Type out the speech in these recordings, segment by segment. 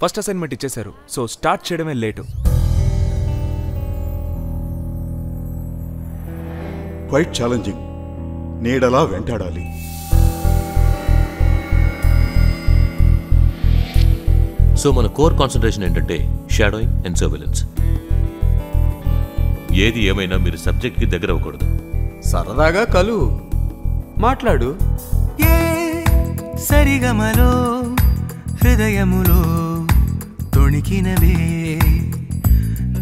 First assignment ఇచ్చేశారు, so start చేయడమే late. Quite challenging. నీడలా వెంటాడాలి. సో మన కోర్ కాన్సన్ట్రేషన్ ఏంటంటే షాడోయింగ్ అండ్ సర్వేలెన్స్. ఏది ఏమైనా మీరు సబ్జెక్ట్కి దగ్గర అవ్వకూడదు. సరదాగా కలు మాట్లాడు. ఏ సరిగమలో హృదయములో తొణికినవే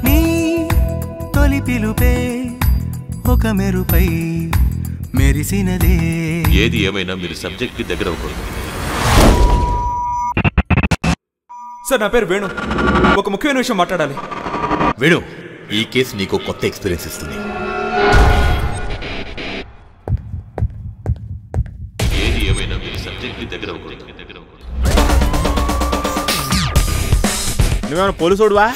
నీ తొలి పిలుపే ఒక మెరుపై మెరిసినదే. ఏది ఏమైనా మీరు సబ్జెక్ట్కి దగ్గర అవ్వకూడదు. సార్, నా పేరు వేణు. ఒక ముఖ్యమైన విషయం మాట్లాడాలి. వేణు, ఈ కేసు నీకు కొత్త ఎక్స్పీరియన్స్ ఇస్తుంది. ఏది ఏమైనా మీరు సబ్జెక్ట్కి దగ్గర అవ్వకూడదు. నువ్వేమైనా పోలీసోడువా?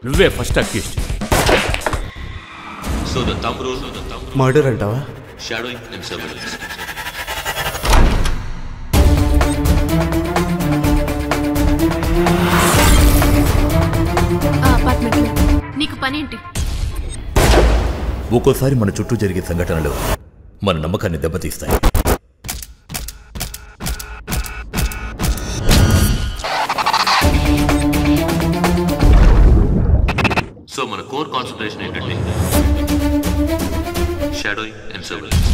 నువ్వే first accused. So the thumb rule murder అంటావా? Shadowing and surveillance. నీకు పనేంటి? ఒక్కోసారి మన చుట్టూ జరిగే సంఘటనలు మన నమ్మకాన్ని దెబ్బతీస్తాయి. సో మన కోర్ కాన్సన్ట్రేషన్ ఏంటంటే షాడోయింగ్ అండ్ సర్వేలెన్స్.